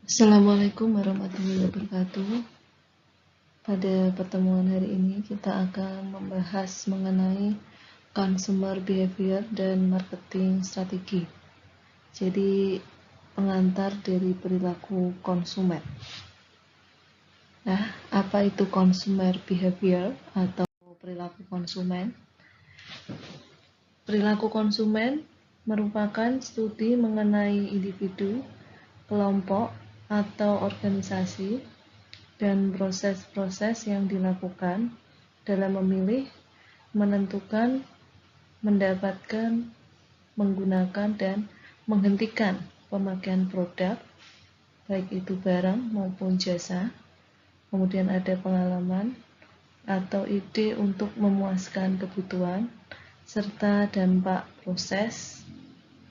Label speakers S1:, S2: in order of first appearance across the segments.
S1: Assalamualaikum warahmatullahi wabarakatuh. Pada pertemuan hari ini kita akan membahas mengenai consumer behavior dan marketing strategi. Jadi pengantar dari perilaku konsumen. Nah, apa itu consumer behavior atau perilaku konsumen? Perilaku konsumen merupakan studi mengenai individu, kelompok, atau organisasi dan proses-proses yang dilakukan dalam memilih, menentukan, mendapatkan, menggunakan, dan menghentikan pemakaian produk, baik itu barang maupun jasa. Kemudian ada pengalaman atau ide untuk memuaskan kebutuhan, serta dampak proses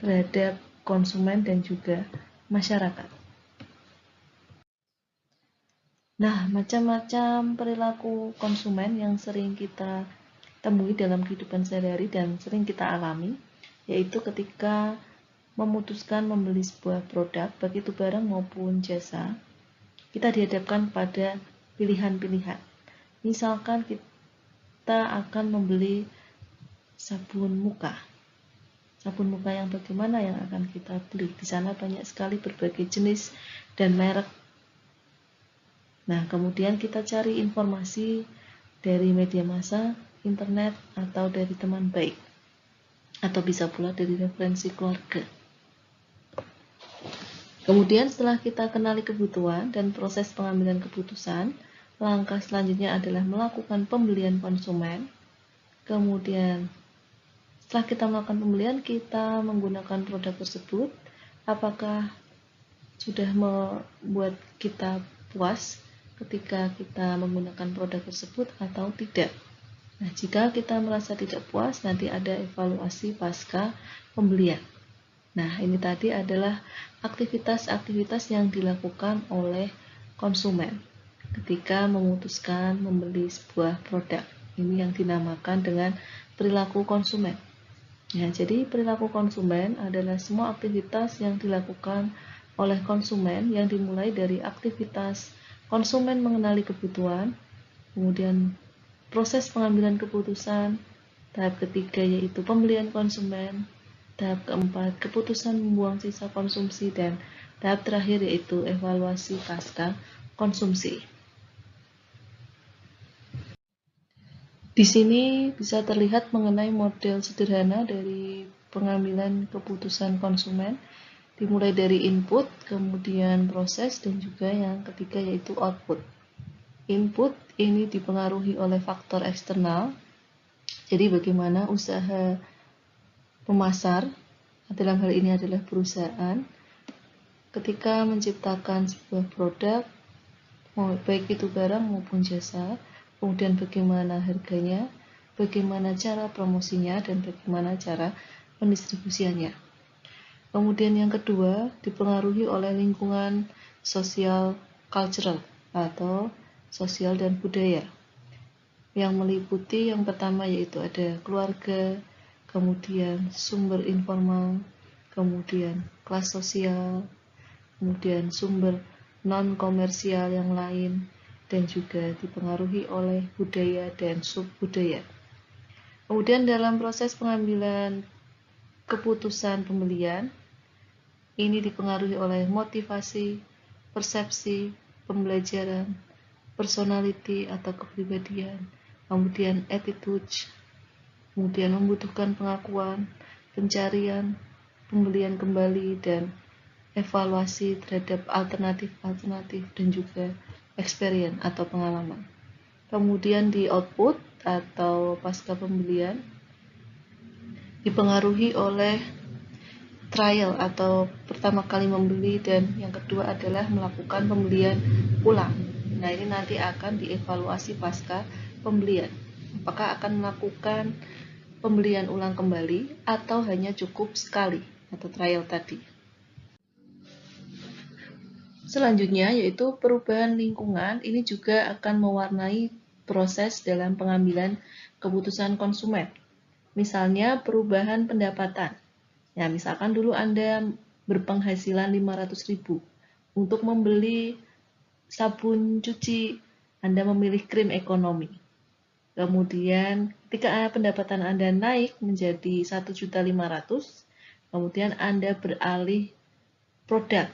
S1: terhadap konsumen dan juga masyarakat. Nah, macam-macam perilaku konsumen yang sering kita temui dalam kehidupan sehari-hari dan sering kita alami, yaitu ketika memutuskan membeli sebuah produk, baik itu barang maupun jasa, kita dihadapkan pada pilihan-pilihan. Misalkan kita akan membeli sabun muka. Sabun muka yang bagaimana yang akan kita beli? Di sana banyak sekali berbagai jenis dan merek. Nah, kemudian kita cari informasi dari media massa, internet, atau dari teman baik, atau bisa pula dari referensi keluarga. Kemudian setelah kita kenali kebutuhan dan proses pengambilan keputusan, langkah selanjutnya adalah melakukan pembelian konsumen. Kemudian setelah kita melakukan pembelian, kita menggunakan produk tersebut. Apakah sudah membuat kita puas ketika kita menggunakan produk tersebut atau tidak? Nah, jika kita merasa tidak puas, nanti ada evaluasi pasca pembelian. Nah, ini tadi adalah aktivitas-aktivitas yang dilakukan oleh konsumen ketika memutuskan membeli sebuah produk. Ini yang dinamakan dengan perilaku konsumen. Ya, jadi perilaku konsumen adalah semua aktivitas yang dilakukan oleh konsumen yang dimulai dari aktivitas konsumen mengenali kebutuhan, kemudian proses pengambilan keputusan, tahap ketiga yaitu pembelian konsumen, tahap keempat keputusan membuang sisa konsumsi, dan tahap terakhir yaitu evaluasi pasca konsumsi. Di sini bisa terlihat mengenai model sederhana dari pengambilan keputusan konsumen, dimulai dari input, kemudian proses, dan juga yang ketiga yaitu output. Input ini dipengaruhi oleh faktor eksternal, jadi bagaimana usaha pemasar, dalam hal ini adalah perusahaan, ketika menciptakan sebuah produk, baik itu barang maupun jasa, kemudian bagaimana harganya, bagaimana cara promosinya, dan bagaimana cara pendistribusiannya. Kemudian yang kedua, dipengaruhi oleh lingkungan sosial cultural atau sosial dan budaya, yang meliputi yang pertama yaitu ada keluarga, kemudian sumber informal, kemudian kelas sosial, kemudian sumber non-komersial yang lain, dan juga dipengaruhi oleh budaya dan subbudaya. Kemudian dalam proses pengambilan keputusan pembelian, ini dipengaruhi oleh motivasi, persepsi, pembelajaran, personality atau kepribadian, kemudian attitude, kemudian membutuhkan pengakuan, pencarian, pembelian kembali, dan evaluasi terhadap alternatif-alternatif, dan juga experience atau pengalaman. Kemudian di output atau pasca pembelian dipengaruhi oleh trial atau pertama kali membeli, dan yang kedua adalah melakukan pembelian ulang. Nah, ini nanti akan dievaluasi pasca pembelian. Apakah akan melakukan pembelian ulang kembali atau hanya cukup sekali atau trial tadi. Selanjutnya yaitu perubahan lingkungan, ini juga akan mewarnai proses dalam pengambilan keputusan konsumen. Misalnya perubahan pendapatan. Ya, misalkan dulu Anda berpenghasilan 500.000, Untuk membeli sabun cuci, Anda memilih krim ekonomi. Kemudian ketika pendapatan Anda naik menjadi 1.500.000, kemudian Anda beralih produk.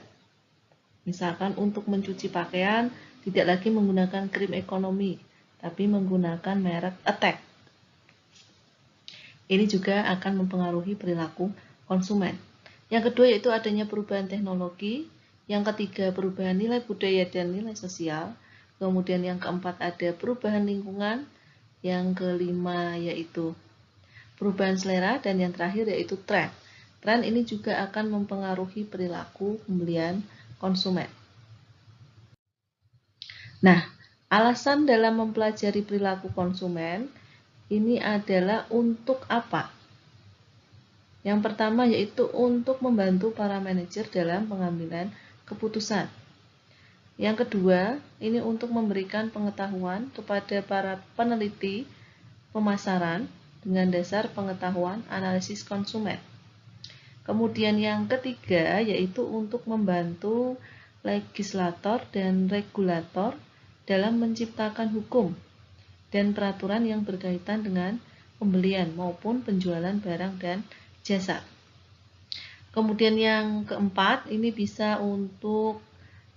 S1: Misalkan untuk mencuci pakaian tidak lagi menggunakan krim ekonomi, tapi menggunakan merek Attack. Ini juga akan mempengaruhi perilaku konsumen. Yang kedua yaitu adanya perubahan teknologi. Yang ketiga perubahan nilai budaya dan nilai sosial. Kemudian yang keempat ada perubahan lingkungan. Yang kelima yaitu perubahan selera, dan yang terakhir yaitu tren. Tren ini juga akan mempengaruhi perilaku pembelian konsumen. Nah, alasan dalam mempelajari perilaku konsumen ini adalah untuk apa? Yang pertama yaitu untuk membantu para manajer dalam pengambilan keputusan. Yang kedua, ini untuk memberikan pengetahuan kepada para peneliti pemasaran dengan dasar pengetahuan analisis konsumen. Kemudian yang ketiga yaitu untuk membantu legislator dan regulator dalam menciptakan hukum dan peraturan yang berkaitan dengan pembelian maupun penjualan barang dan jasa. Kemudian yang keempat ini bisa untuk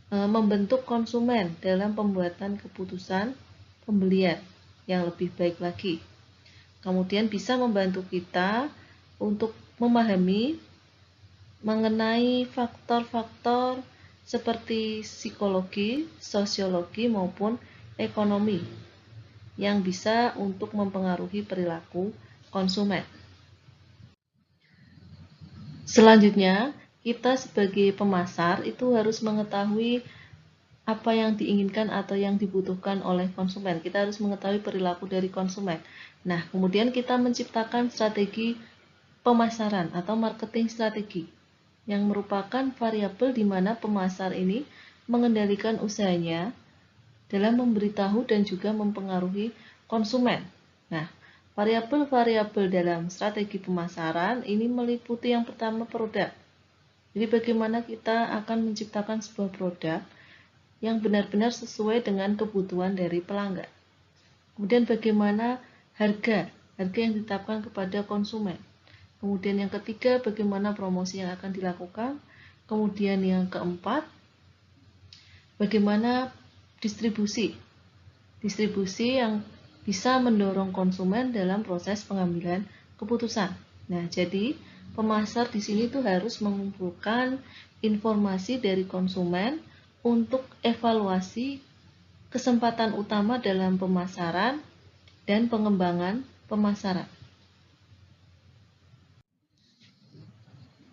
S1: membentuk konsumen dalam pembuatan keputusan pembelian yang lebih baik lagi. Kemudian bisa membantu kita untuk memahami mengenai faktor-faktor seperti psikologi, sosiologi maupun ekonomi yang bisa untuk mempengaruhi perilaku konsumen. Selanjutnya, kita sebagai pemasar itu harus mengetahui apa yang diinginkan atau yang dibutuhkan oleh konsumen. Kita harus mengetahui perilaku dari konsumen. Nah, kemudian kita menciptakan strategi pemasaran atau marketing strategi yang merupakan variabel di mana pemasar ini mengendalikan usahanya dalam memberitahu dan juga mempengaruhi konsumen. Nah, variabel-variabel dalam strategi pemasaran ini meliputi yang pertama produk. Jadi bagaimana kita akan menciptakan sebuah produk yang benar-benar sesuai dengan kebutuhan dari pelanggan. Kemudian bagaimana harga yang ditetapkan kepada konsumen. Kemudian yang ketiga bagaimana promosi yang akan dilakukan. Kemudian yang keempat bagaimana distribusi yang bisa mendorong konsumen dalam proses pengambilan keputusan. Nah, jadi pemasar di sini tuh harus mengumpulkan informasi dari konsumen untuk evaluasi kesempatan utama dalam pemasaran dan pengembangan pemasaran.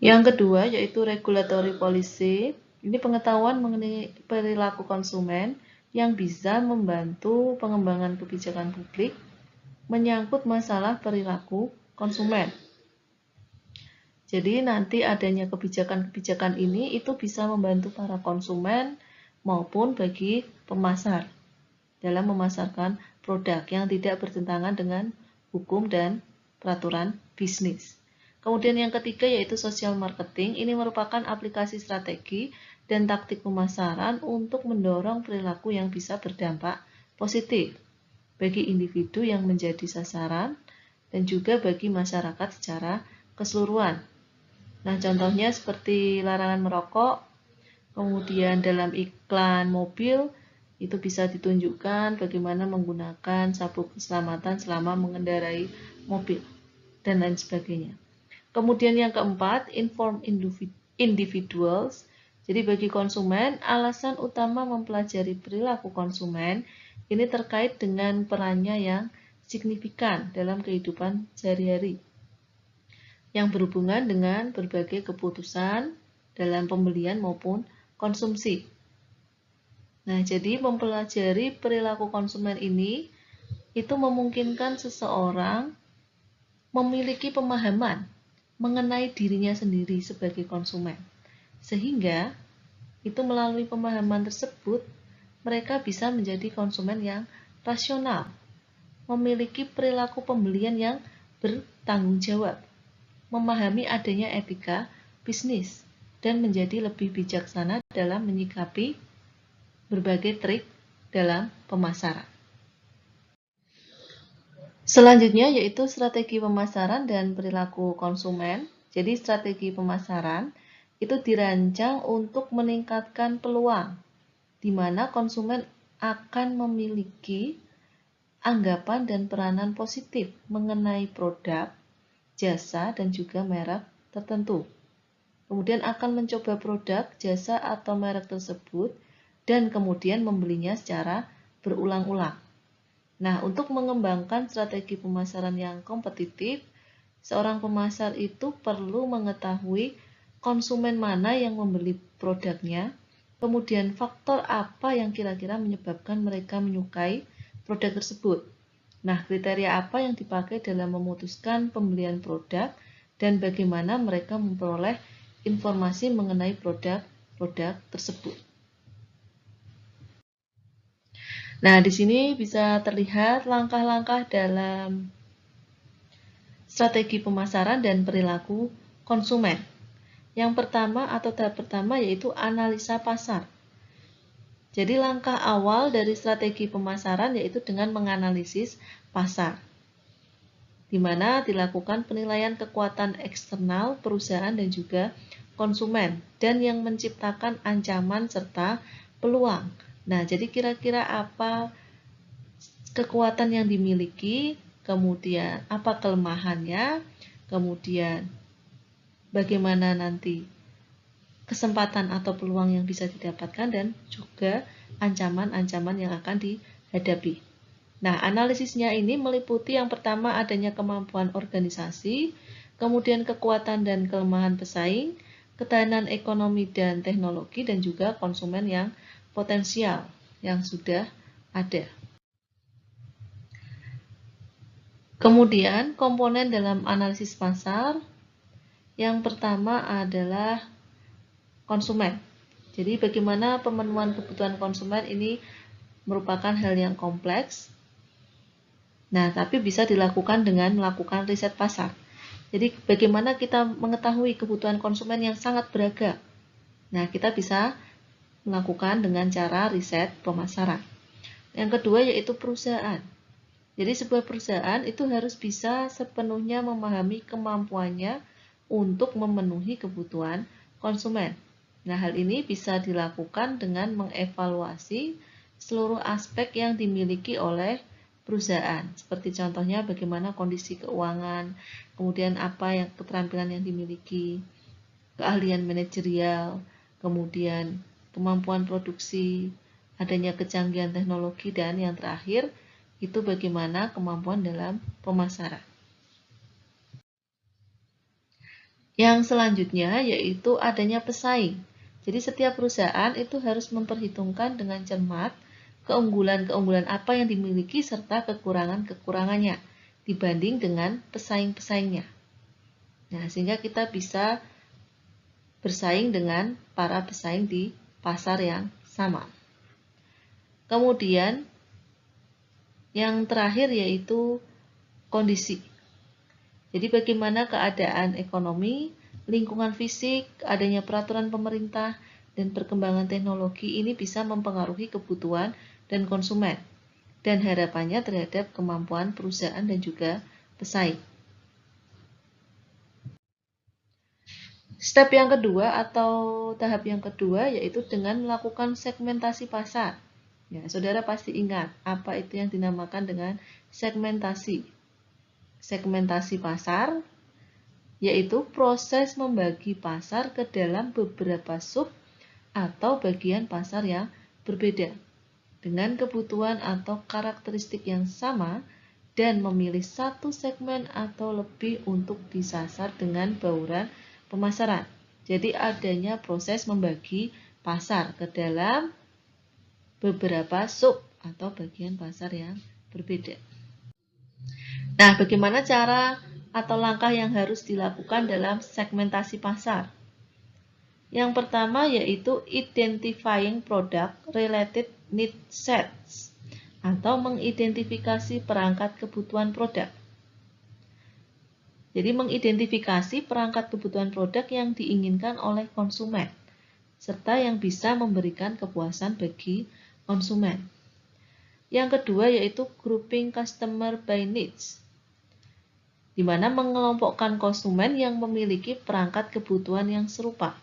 S1: Yang kedua yaitu regulatory policy. Ini pengetahuan mengenai perilaku konsumen yang bisa membantu pengembangan kebijakan publik menyangkut masalah perilaku konsumen. Jadi nanti adanya kebijakan-kebijakan ini itu bisa membantu para konsumen maupun bagi pemasar dalam memasarkan produk yang tidak bertentangan dengan hukum dan peraturan bisnis. Kemudian yang ketiga yaitu social marketing. Ini merupakan aplikasi strategi dan taktik pemasaran untuk mendorong perilaku yang bisa berdampak positif bagi individu yang menjadi sasaran dan juga bagi masyarakat secara keseluruhan. Nah, contohnya seperti larangan merokok, kemudian dalam iklan mobil itu bisa ditunjukkan bagaimana menggunakan sabuk keselamatan selama mengendarai mobil dan lain sebagainya. Kemudian yang keempat, inform individuals. Jadi bagi konsumen, alasan utama mempelajari perilaku konsumen ini terkait dengan perannya yang signifikan dalam kehidupan sehari-hari yang berhubungan dengan berbagai keputusan dalam pembelian maupun konsumsi. Nah, jadi mempelajari perilaku konsumen ini itu memungkinkan seseorang memiliki pemahaman mengenai dirinya sendiri sebagai konsumen. Sehingga itu melalui pemahaman tersebut mereka bisa menjadi konsumen yang rasional, memiliki perilaku pembelian yang bertanggung jawab, memahami adanya etika bisnis, dan menjadi lebih bijaksana dalam menyikapi berbagai trik dalam pemasaran. Selanjutnya yaitu strategi pemasaran dan perilaku konsumen. Jadi strategi pemasaran itu dirancang untuk meningkatkan peluang di mana konsumen akan memiliki anggapan dan peranan positif mengenai produk, jasa, dan juga merek tertentu. Kemudian akan mencoba produk, jasa, atau merek tersebut dan kemudian membelinya secara berulang-ulang. Nah, untuk mengembangkan strategi pemasaran yang kompetitif, seorang pemasar itu perlu mengetahui konsumen mana yang membeli produknya, kemudian faktor apa yang kira-kira menyebabkan mereka menyukai produk tersebut. Nah, kriteria apa yang dipakai dalam memutuskan pembelian produk dan bagaimana mereka memperoleh informasi mengenai produk-produk tersebut. Nah, di sini bisa terlihat langkah-langkah dalam strategi pemasaran dan perilaku konsumen. Yang pertama atau tahap pertama yaitu analisa pasar. Jadi langkah awal dari strategi pemasaran yaitu dengan menganalisis pasar, di mana dilakukan penilaian kekuatan eksternal perusahaan dan juga konsumen, dan yang menciptakan ancaman serta peluang. Nah, jadi kira-kira apa kekuatan yang dimiliki, kemudian apa kelemahannya, kemudian bagaimana nanti kesempatan atau peluang yang bisa didapatkan, dan juga ancaman-ancaman yang akan dihadapi. Nah, analisisnya ini meliputi yang pertama adanya kemampuan organisasi, kemudian kekuatan dan kelemahan pesaing, ketahanan ekonomi dan teknologi, dan juga konsumen yang potensial yang sudah ada. Kemudian komponen dalam analisis pasar yang pertama adalah konsumen. Jadi bagaimana pemenuhan kebutuhan konsumen ini merupakan hal yang kompleks. Nah, tapi bisa dilakukan dengan melakukan riset pasar. Jadi bagaimana kita mengetahui kebutuhan konsumen yang sangat beragam. Nah, kita bisa melakukan dengan cara riset pemasaran. Yang kedua yaitu perusahaan. Jadi sebuah perusahaan itu harus bisa sepenuhnya memahami kemampuannya untuk memenuhi kebutuhan konsumen. Nah, hal ini bisa dilakukan dengan mengevaluasi seluruh aspek yang dimiliki oleh perusahaan. Seperti contohnya bagaimana kondisi keuangan, kemudian apa yang keterampilan yang dimiliki, keahlian manajerial, kemudian kemampuan produksi, adanya kecanggihan teknologi, dan yang terakhir itu bagaimana kemampuan dalam pemasaran. Yang selanjutnya yaitu adanya pesaing. Jadi setiap perusahaan itu harus memperhitungkan dengan cermat keunggulan-keunggulan apa yang dimiliki serta kekurangan-kekurangannya dibanding dengan pesaing-pesaingnya. Nah, sehingga kita bisa bersaing dengan para pesaing di pasar yang sama. Kemudian yang terakhir yaitu kondisi. Jadi bagaimana keadaan ekonomi, lingkungan fisik, adanya peraturan pemerintah, dan perkembangan teknologi ini bisa mempengaruhi kebutuhan dan konsumen, dan harapannya terhadap kemampuan perusahaan dan juga pesaing. Step yang kedua atau tahap yang kedua yaitu dengan melakukan segmentasi pasar. Ya, saudara pasti ingat apa itu yang dinamakan dengan segmentasi. Segmentasi pasar yaitu proses membagi pasar ke dalam beberapa sub atau bagian pasar yang berbeda dengan kebutuhan atau karakteristik yang sama dan memilih satu segmen atau lebih untuk disasar dengan bauran pemasaran. Jadi adanya proses membagi pasar ke dalam beberapa sub atau bagian pasar yang berbeda. Nah, bagaimana cara atau langkah yang harus dilakukan dalam segmentasi pasar? Yang pertama yaitu identifying product related need sets atau mengidentifikasi perangkat kebutuhan produk. Jadi mengidentifikasi perangkat kebutuhan produk yang diinginkan oleh konsumen, serta yang bisa memberikan kepuasan bagi konsumen. Yang kedua yaitu grouping customer by needs, di mana mengelompokkan konsumen yang memiliki perangkat kebutuhan yang serupa.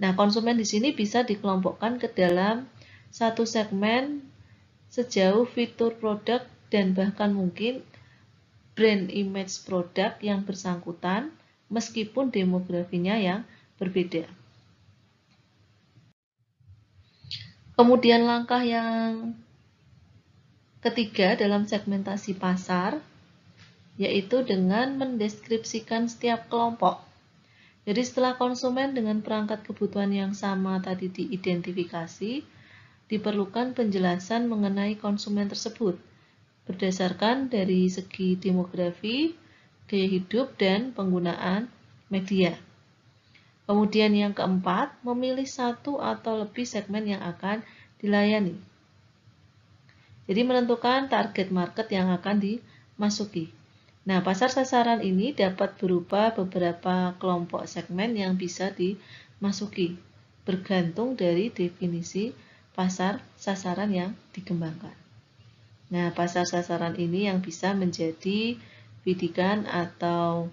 S1: Nah, konsumen di sini bisa dikelompokkan ke dalam satu segmen sejauh fitur produk dan bahkan mungkin brand image produk yang bersangkutan meskipun demografinya yang berbeda. Kemudian langkah yang ketiga dalam segmentasi pasar yaitu dengan mendeskripsikan setiap kelompok. Jadi setelah konsumen dengan perangkat kebutuhan yang sama tadi diidentifikasi, diperlukan penjelasan mengenai konsumen tersebut berdasarkan dari segi demografi, gaya hidup, dan penggunaan media. Kemudian yang keempat, memilih satu atau lebih segmen yang akan dilayani. Jadi menentukan target market yang akan dimasuki. Nah, pasar sasaran ini dapat berupa beberapa kelompok segmen yang bisa dimasuki, bergantung dari definisi pasar sasaran yang dikembangkan. Nah, pasar sasaran ini yang bisa menjadi bidikan atau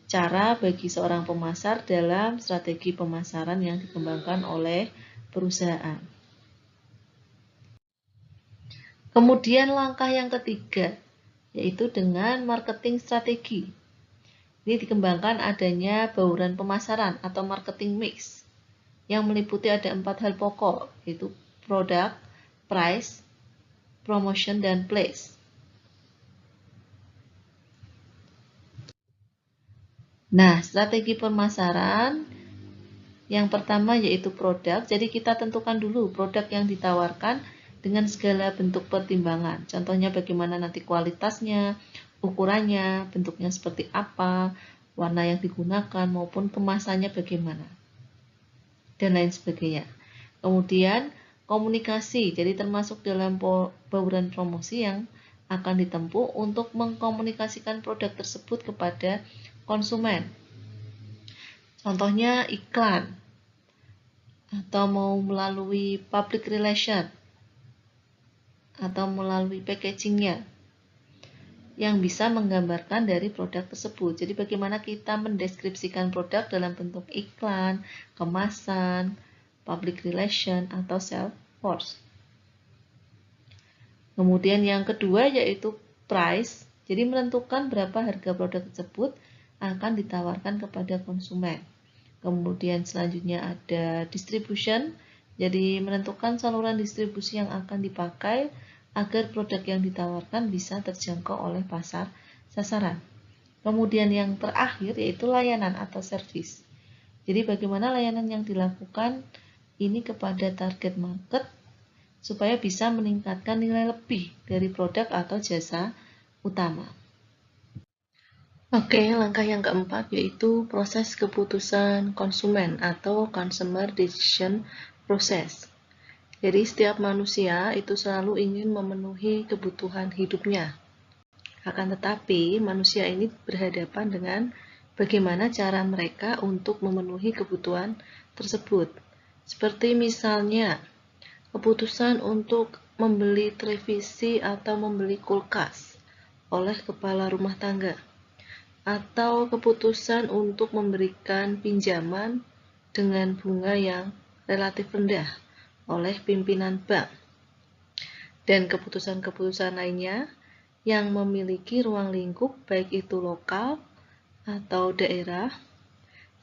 S1: cara bagi seorang pemasar dalam strategi pemasaran yang dikembangkan oleh perusahaan. Kemudian langkah yang ketiga, yaitu dengan marketing strategi. Ini dikembangkan adanya bauran pemasaran atau marketing mix yang meliputi ada 4 hal pokok, yaitu produk, price, promotion, dan place. Nah, strategi pemasaran yang pertama yaitu produk. Jadi kita tentukan dulu produk yang ditawarkan dengan segala bentuk pertimbangan. Contohnya bagaimana nanti kualitasnya, ukurannya, bentuknya seperti apa, warna yang digunakan maupun kemasannya bagaimana, dan lain sebagainya. Kemudian komunikasi, jadi termasuk dalam bauran promosi yang akan ditempuh untuk mengkomunikasikan produk tersebut kepada konsumen. Contohnya iklan, atau mau melalui public relation, atau melalui packagingnya yang bisa menggambarkan dari produk tersebut. Jadi bagaimana kita mendeskripsikan produk dalam bentuk iklan, kemasan, public relation, atau sales force. Kemudian yang kedua yaitu price, jadi menentukan berapa harga produk tersebut akan ditawarkan kepada konsumen. Kemudian selanjutnya ada distribution, jadi menentukan saluran distribusi yang akan dipakai agar produk yang ditawarkan bisa terjangkau oleh pasar sasaran. Kemudian yang terakhir yaitu layanan atau service. Jadi bagaimana layanan yang dilakukan ini kepada target market supaya bisa meningkatkan nilai lebih dari produk atau jasa utama. Oke, langkah yang keempat yaitu proses keputusan konsumen atau consumer decision process. Jadi setiap manusia itu selalu ingin memenuhi kebutuhan hidupnya. Akan tetapi manusia ini berhadapan dengan bagaimana cara mereka untuk memenuhi kebutuhan tersebut. Seperti misalnya keputusan untuk membeli televisi atau membeli kulkas oleh kepala rumah tangga, atau keputusan untuk memberikan pinjaman dengan bunga yang relatif rendah oleh pimpinan bank, dan keputusan-keputusan lainnya yang memiliki ruang lingkup baik itu lokal atau daerah,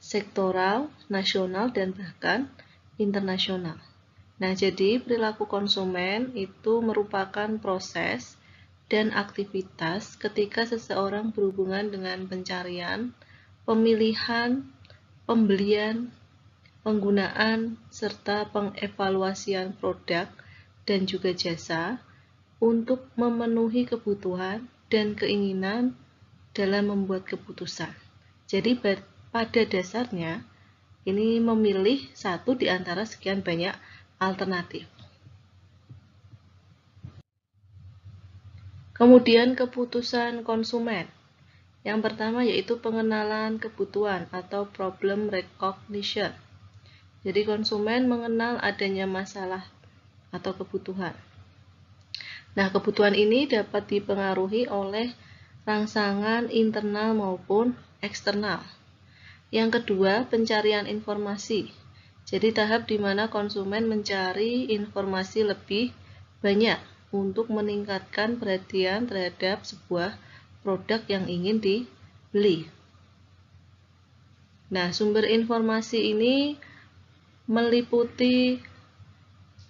S1: sektoral, nasional, dan bahkan internasional. Nah, jadi perilaku konsumen itu merupakan proses dan aktivitas ketika seseorang berhubungan dengan pencarian, pemilihan, pembelian, penggunaan, serta pengevaluasian produk dan juga jasa untuk memenuhi kebutuhan dan keinginan dalam membuat keputusan. Jadi pada dasarnya ini memilih satu di antara sekian banyak alternatif. Kemudian keputusan konsumen. Yang pertama yaitu pengenalan kebutuhan atau problem recognition. Jadi konsumen mengenal adanya masalah atau kebutuhan. Nah, kebutuhan ini dapat dipengaruhi oleh rangsangan internal maupun eksternal. Yang kedua, pencarian informasi. Jadi tahap di mana konsumen mencari informasi lebih banyak untuk meningkatkan perhatian terhadap sebuah produk yang ingin dibeli. Nah, sumber informasi ini meliputi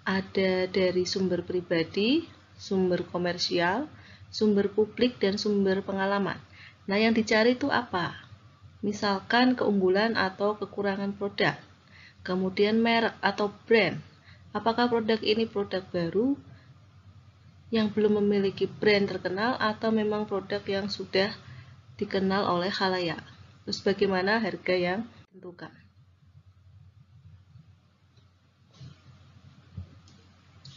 S1: ada dari sumber pribadi, sumber komersial, sumber publik, dan sumber pengalaman. Nah, yang dicari itu apa? Misalkan keunggulan atau kekurangan produk. Kemudian merek atau brand. Apakah produk ini produk baru yang belum memiliki brand terkenal atau memang produk yang sudah dikenal oleh khalayak? Terus bagaimana harga yang ditentukan?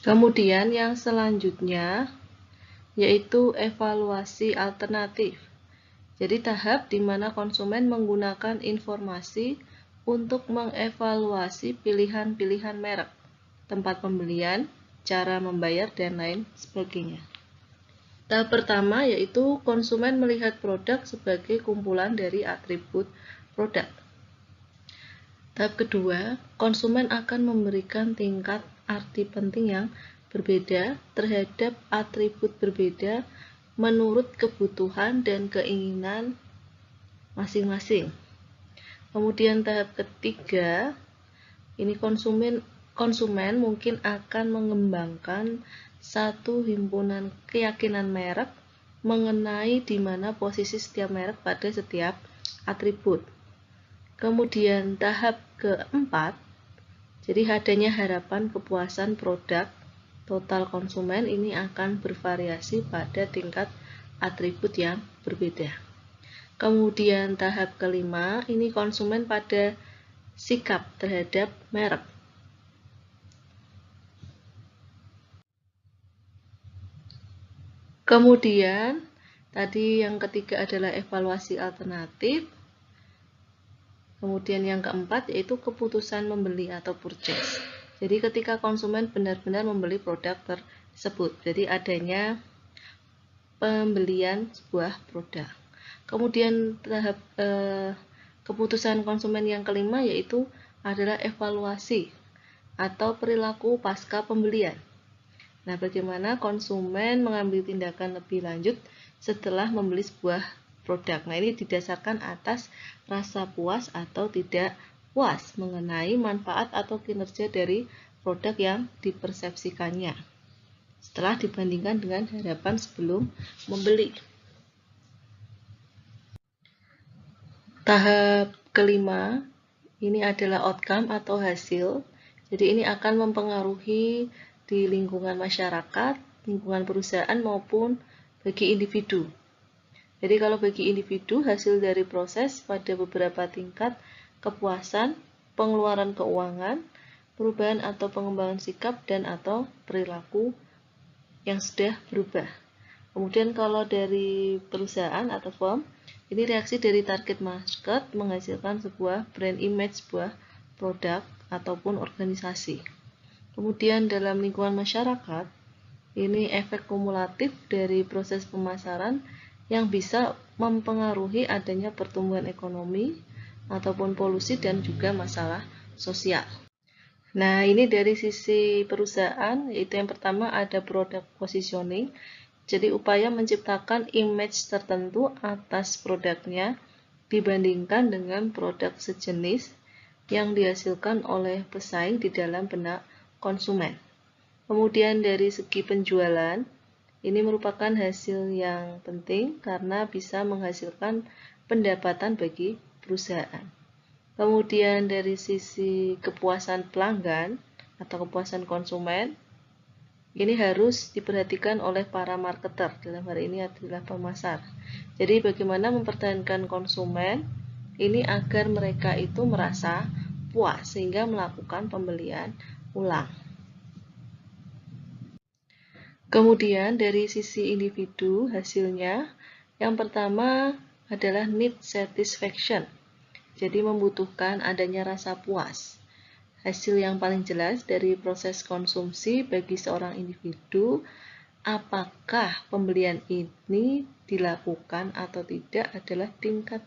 S1: Kemudian yang selanjutnya yaitu evaluasi alternatif. Jadi tahap di mana konsumen menggunakan informasi untuk mengevaluasi pilihan-pilihan merek, tempat pembelian, cara membayar, dan lain sebagainya. Tahap pertama yaitu konsumen melihat produk sebagai kumpulan dari atribut produk. Tahap kedua, konsumen akan memberikan tingkat arti penting yang berbeda terhadap atribut berbeda menurut kebutuhan dan keinginan masing-masing. Kemudian tahap ketiga, ini konsumen mungkin akan mengembangkan satu himpunan keyakinan merek mengenai di mana posisi setiap merek pada setiap atribut. Kemudian tahap keempat, jadi adanya harapan kepuasan produk total konsumen ini akan bervariasi pada tingkat atribut yang berbeda. Kemudian tahap kelima, ini konsumen pada sikap terhadap merek. Kemudian, tadi yang ketiga adalah evaluasi alternatif. Kemudian yang keempat yaitu keputusan membeli atau purchase. Jadi ketika konsumen benar-benar membeli produk tersebut, jadi adanya pembelian sebuah produk. Kemudian tahap keputusan konsumen yang kelima yaitu adalah evaluasi atau perilaku pasca pembelian. Nah, bagaimana konsumen mengambil tindakan lebih lanjut setelah membeli sebuah produk. Nah, ini didasarkan atas rasa puas atau tidak puas mengenai manfaat atau kinerja dari produk yang dipersepsikannya setelah dibandingkan dengan harapan sebelum membeli. Tahap kelima, ini adalah outcome atau hasil. Jadi ini akan mempengaruhi di lingkungan masyarakat, lingkungan perusahaan maupun bagi individu. Jadi kalau bagi individu, hasil dari proses pada beberapa tingkat kepuasan, pengeluaran keuangan, perubahan atau pengembangan sikap dan atau perilaku yang sudah berubah. Kemudian kalau dari perusahaan atau firm, ini reaksi dari target market menghasilkan sebuah brand image sebuah produk ataupun organisasi. Kemudian dalam lingkungan masyarakat, ini efek kumulatif dari proses pemasaran yang bisa mempengaruhi adanya pertumbuhan ekonomi ataupun polusi dan juga masalah sosial. Nah, ini dari sisi perusahaan, yaitu yang pertama ada product positioning. Jadi upaya menciptakan image tertentu atas produknya dibandingkan dengan produk sejenis yang dihasilkan oleh pesaing di dalam benak konsumen. Kemudian dari segi penjualan, ini merupakan hasil yang penting karena bisa menghasilkan pendapatan bagi perusahaan. Kemudian dari sisi kepuasan pelanggan atau kepuasan konsumen, ini harus diperhatikan oleh para marketer, dalam hal ini adalah pemasar. Jadi bagaimana mempertahankan konsumen ini agar mereka itu merasa puas sehingga melakukan pembelian ulang. Kemudian dari sisi individu hasilnya, yang pertama adalah need satisfaction. Jadi membutuhkan adanya rasa puas. Hasil yang paling jelas dari proses konsumsi bagi seorang individu, apakah pembelian ini dilakukan atau tidak adalah tingkat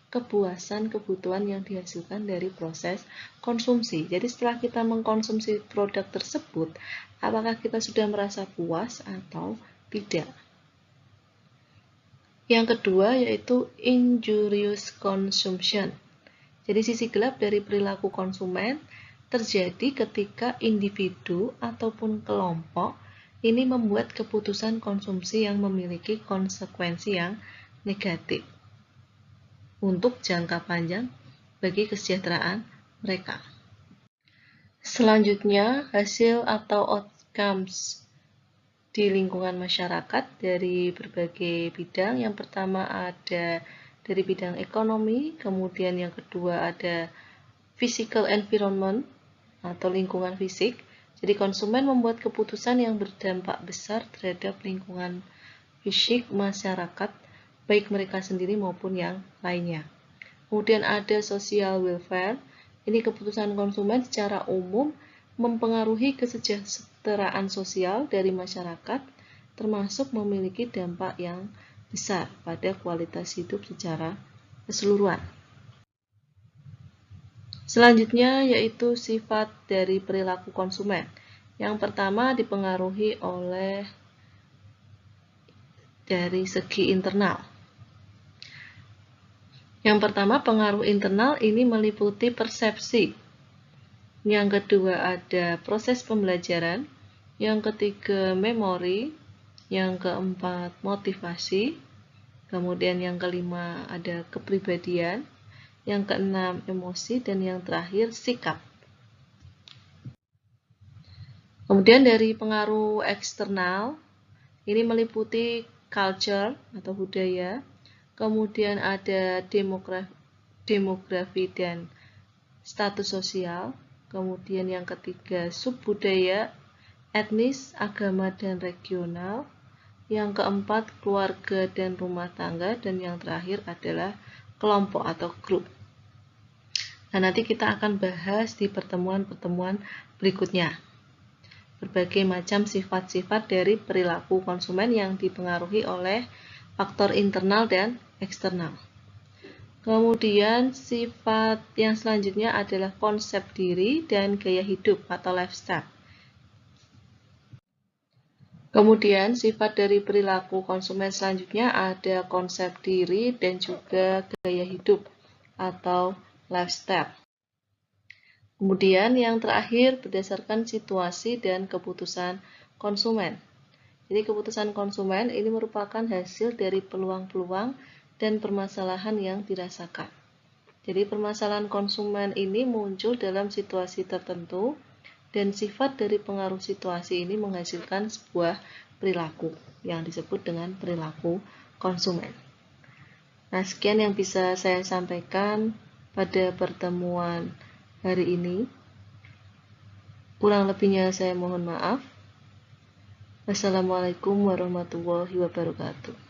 S1: kepuasan kebutuhan yang dihasilkan dari proses konsumsi. Jadi setelah kita mengkonsumsi produk tersebut, apakah kita sudah merasa puas atau tidak? Yang kedua yaitu injurious consumption. Jadi sisi gelap dari perilaku konsumen terjadi ketika individu ataupun kelompok ini membuat keputusan konsumsi yang memiliki konsekuensi yang negatif untuk jangka panjang bagi kesejahteraan mereka. Selanjutnya, hasil atau outcomes di lingkungan masyarakat dari berbagai bidang. Yang pertama ada dari bidang ekonomi, kemudian yang kedua ada physical environment atau lingkungan fisik. Jadi konsumen membuat keputusan yang berdampak besar terhadap lingkungan fisik masyarakat, baik mereka sendiri maupun yang lainnya. Kemudian ada social welfare. Ini keputusan konsumen secara umum mempengaruhi kesejahteraan sosial dari masyarakat, termasuk memiliki dampak yang besar pada kualitas hidup secara keseluruhan. Selanjutnya yaitu sifat dari perilaku konsumen. Yang pertama dipengaruhi oleh dari segi internal. Yang pertama pengaruh internal ini meliputi persepsi. Yang kedua ada proses pembelajaran. Yang ketiga memori. Yang keempat motivasi. Kemudian yang kelima ada kepribadian. Yang keenam emosi, dan yang terakhir sikap. Kemudian dari pengaruh eksternal ini meliputi culture atau budaya. Kemudian ada demografi dan status sosial. Kemudian yang ketiga subbudaya, etnis, agama, dan regional. Yang keempat keluarga dan rumah tangga, dan yang terakhir adalah kelompok atau grup. Nah, nanti kita akan bahas di pertemuan-pertemuan berikutnya berbagai macam sifat-sifat dari perilaku konsumen yang dipengaruhi oleh faktor internal dan eksternal. Kemudian sifat yang selanjutnya adalah konsep diri dan gaya hidup atau lifestyle. Kemudian sifat dari perilaku konsumen selanjutnya ada konsep diri dan juga gaya hidup atau lifestyle. Kemudian yang terakhir berdasarkan situasi dan keputusan konsumen. Jadi keputusan konsumen ini merupakan hasil dari peluang-peluang dan permasalahan yang dirasakan. Jadi permasalahan konsumen ini muncul dalam situasi tertentu dan sifat dari pengaruh situasi ini menghasilkan sebuah perilaku yang disebut dengan perilaku konsumen. Nah, sekian yang bisa saya sampaikan pada pertemuan hari ini. Kurang lebihnya saya mohon maaf. Wassalamualaikum warahmatullahi wabarakatuh.